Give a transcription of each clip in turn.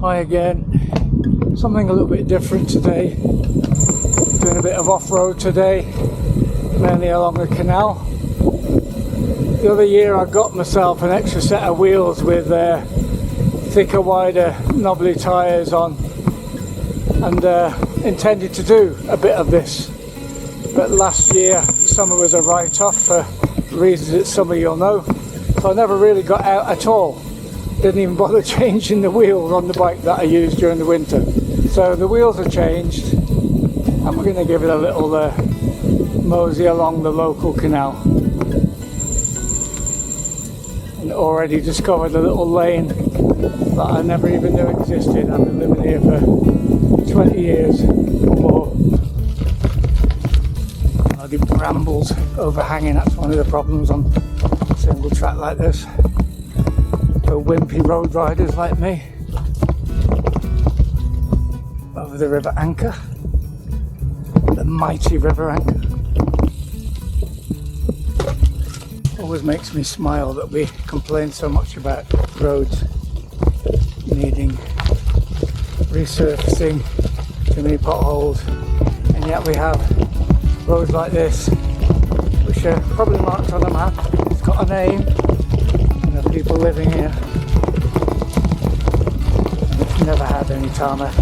Hi again. Something a little bit different today. Doing a bit of off-road today, mainly along the canal. The other year I got myself an extra set of wheels with thicker, wider, knobbly tyres on, and intended to do a bit of this. But last year summer was a write-off for reasons that some of you'll know, so I never really got out at all. Didn't even bother changing the wheels on the bike that I used during the winter. So the wheels are changed, and we're going to give it a little mosey along the local canal. And already discovered a little lane that I never even knew existed. I've been living here for 20 years or more. Bloody brambles overhanging, that's one of the problems on a single track like this. For wimpy road riders like me. Over the River Anchor, the mighty River Anchor. Always makes me smile that we complain so much about roads needing resurfacing, too many potholes, and yet we have roads like this, which are probably marked on a map. It's got a name, and there are people living here, and it's never had any tarmac.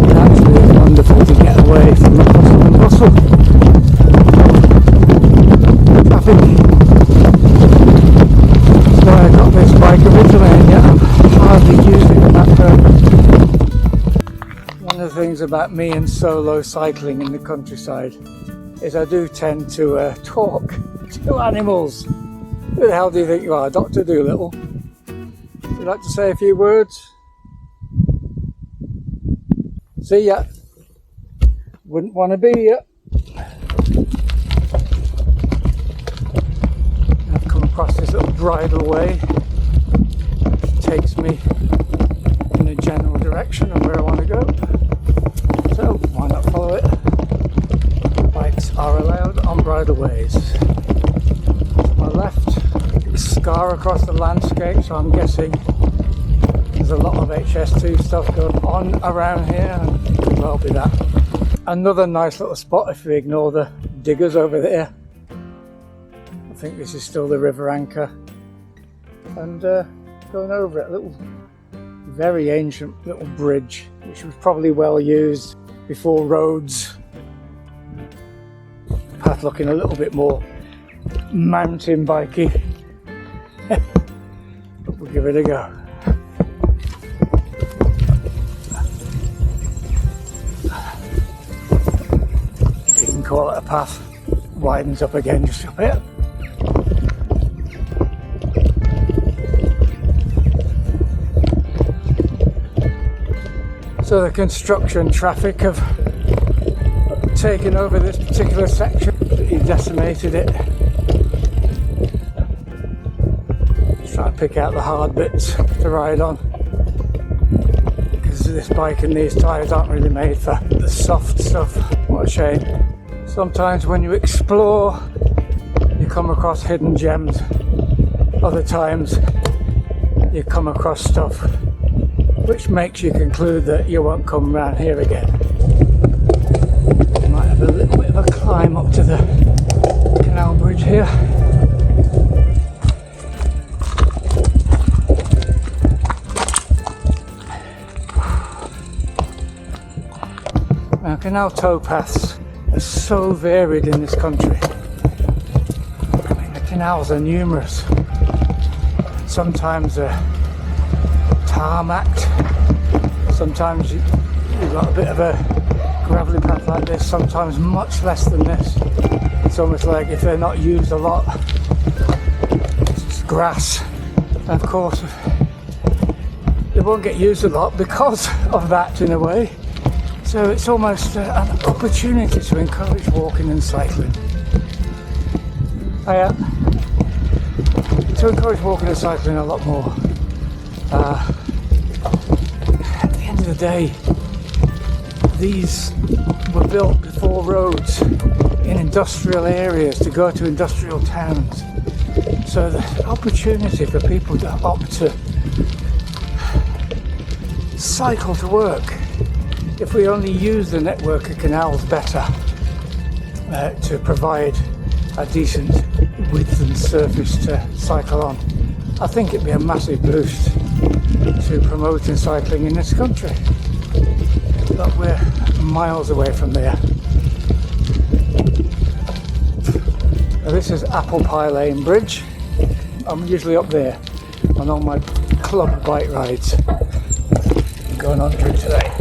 It actually is wonderful to get away from the hustle and bustle. Traffic. That's why I got this bike originally, and yet I've hardly used it in that purpose. One of the things about me and solo cycling in the countryside is I do tend to talk to animals. Who the hell do you think you are, Dr. Dolittle? Would you like to say a few words? See ya. Wouldn't want to be ya. I've come across this little bridleway. It takes me in a general direction of where I want to go. So why not follow it? Bikes are allowed on bridleways. To my left, it's scar across the landscape, so I'm guessing there's a lot of HS2 stuff going on around here, and it could well be that. Another nice little spot if we ignore the diggers over there. I think this is still the River Anchor, and going over it, a little very ancient little bridge which was probably well used before roads. Path looking a little bit more mountain bikey. But we'll give it a go. If you can call it a path, widens up again just a bit. So the construction traffic have taken over this particular section, completely decimated it. Just trying to pick out the hard bits to ride on, because this bike and these tyres aren't really made for the soft stuff. What a shame. Sometimes when you explore, you come across hidden gems. Other times you come across stuff which makes you conclude that you won't come around here again. You might have a little bit of a climb up to the canal bridge here. Now, canal towpaths are so varied in this country. I mean, the canals are numerous. Sometimes they're tarmacked. Sometimes you've got a bit of a gravelly path like this, sometimes much less than this. It's almost like if they're not used a lot, it's just grass. And of course, they won't get used a lot because of that in a way. So it's almost an opportunity to encourage walking and cycling. To encourage walking and cycling a lot more. At the end of the day, these were built before roads in industrial areas to go to industrial towns. So the opportunity for people to opt to cycle to work, if we only use the network of canals better to provide a decent width and surface to cycle on, I think it'd be a massive boost to promoting cycling in this country. But we're miles away from there. Now this is Apple Pie Lane Bridge. I'm usually up there on all my club bike rides. I'm going on through today.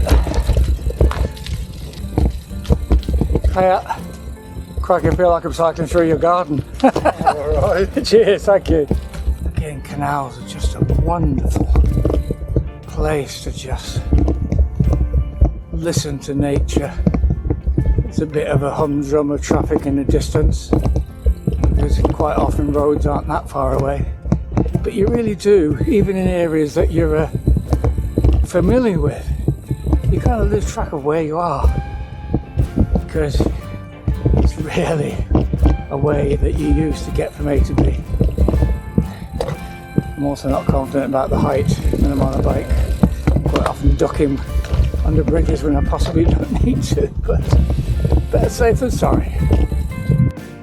Hiya. Crikey, I feel like I'm cycling through your garden. Alright. Cheers, thank you. Again, canals are just a wonderful place to just listen to nature. It's a bit of a humdrum of traffic in the distance, because quite often roads aren't that far away. But you really do, even in areas that you're familiar with, you kind of lose track of where you are, because it's really a way that you use to get from A to B. I'm also not confident about the height when I'm on a bike. I'm quite often ducking under bridges when I possibly don't need to, but better safe than sorry.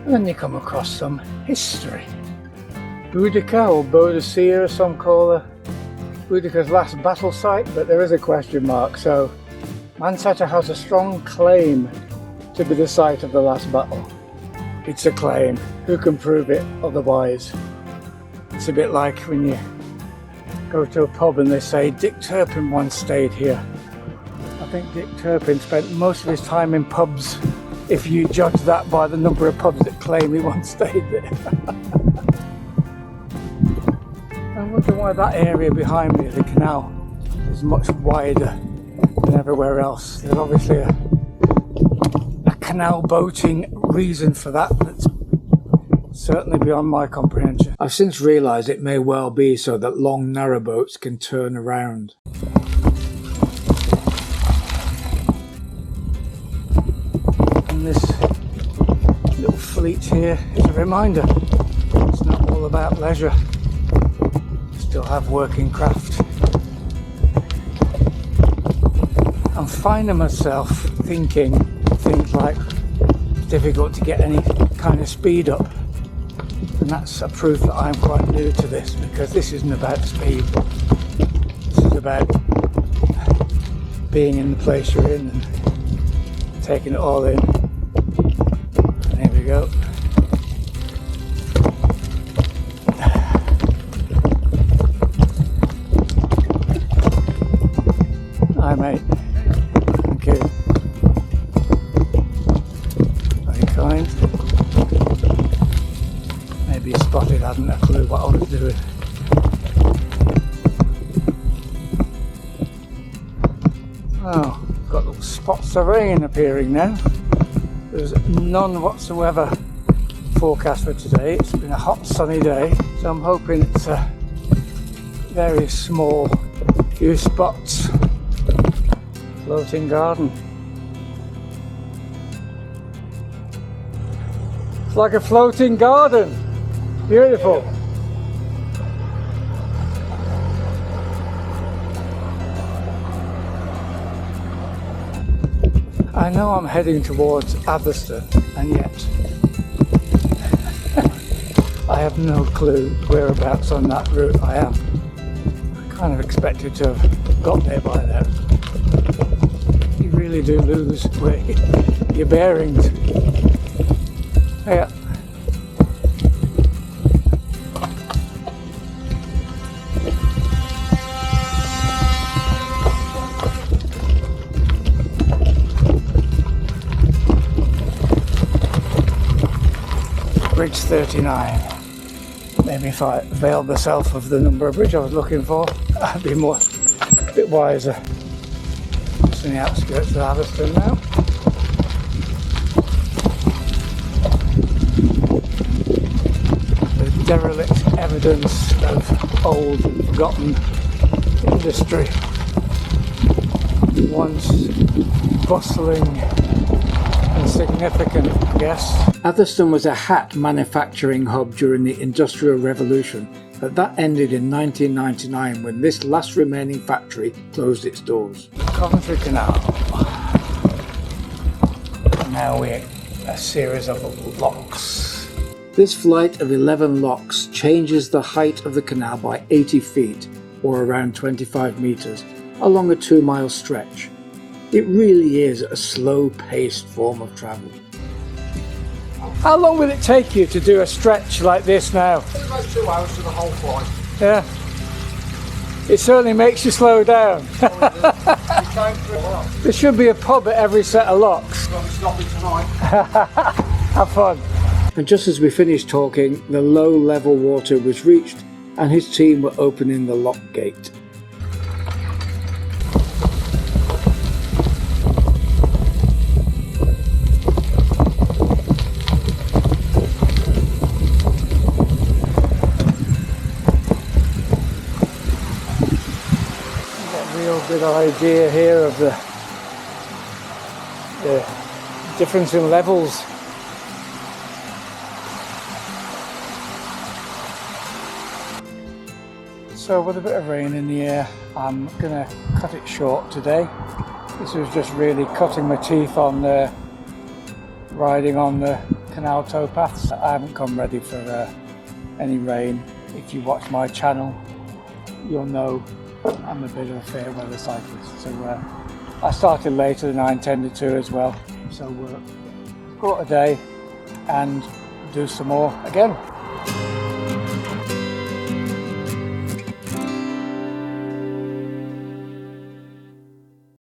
And then you come across some history. Boudica, or Boadicea, some call Boudica's last battle site, but there is a question mark, so Manchester has a strong claim to be the site of the last battle. It's a claim. Who can prove it otherwise? It's a bit like when you go to a pub and they say Dick Turpin once stayed here. I think Dick Turpin spent most of his time in pubs, if you judge that by the number of pubs that claim he once stayed there. I wonder why that area behind me, the canal, is much wider than everywhere else. There's obviously a canal boating reason for that that's certainly beyond my comprehension. I've since realised it may well be so that long narrow boats can turn around. And this little fleet here is a reminder, it's not all about leisure. You still have working craft. I'm finding myself thinking things like it's difficult to get any kind of speed up, and that's a proof that I'm quite new to this, because this isn't about speed. This is about being in the place you're in and taking it all in. And here we go. Hi mate. Thank you. Kind. Maybe he spotted, hadn't a clue what I was doing. Oh, got little spots of rain appearing now. There's none whatsoever forecast for today. It's been a hot sunny day, so I'm hoping it's a very small few spots. Floating garden. It's like a floating garden. Beautiful. I know I'm heading towards Atherstone, and yet I have no clue whereabouts on that route I am. I kind of expected to have got there by now. You really do lose where your bearings. Yeah. Bridge 39. Maybe if I availed myself of the number of bridge I was looking for, I'd be a bit wiser. Just in the outskirts of Atherstone now. The derelict evidence of old and forgotten industry. Once bustling insignificant, I guess. Atherstone was a hat manufacturing hub during the Industrial Revolution, but that ended in 1999 when this last remaining factory closed its doors. Coventry Canal. And now we're a series of locks. This flight of 11 locks changes the height of the canal by 80 feet, or around 25 metres, along a 2-mile stretch. It really is a slow-paced form of travel. How long will it take you to do a stretch like this now? About 2 hours to the whole flight. Yeah. It certainly makes you slow down. There should be a pub at every set of locks. I'm stopping tonight. Have fun. And just as we finished talking, the low level water was reached and his team were opening the lock gate. Good idea here of the difference in levels. So with a bit of rain in the air, I'm gonna cut it short today. This was just really cutting my teeth on riding on the canal towpaths. I haven't come ready for any rain. If you watch my channel, you'll know I'm a bit of a fair weather cyclist, so I started later than I intended to as well, so call it a day and do some more again.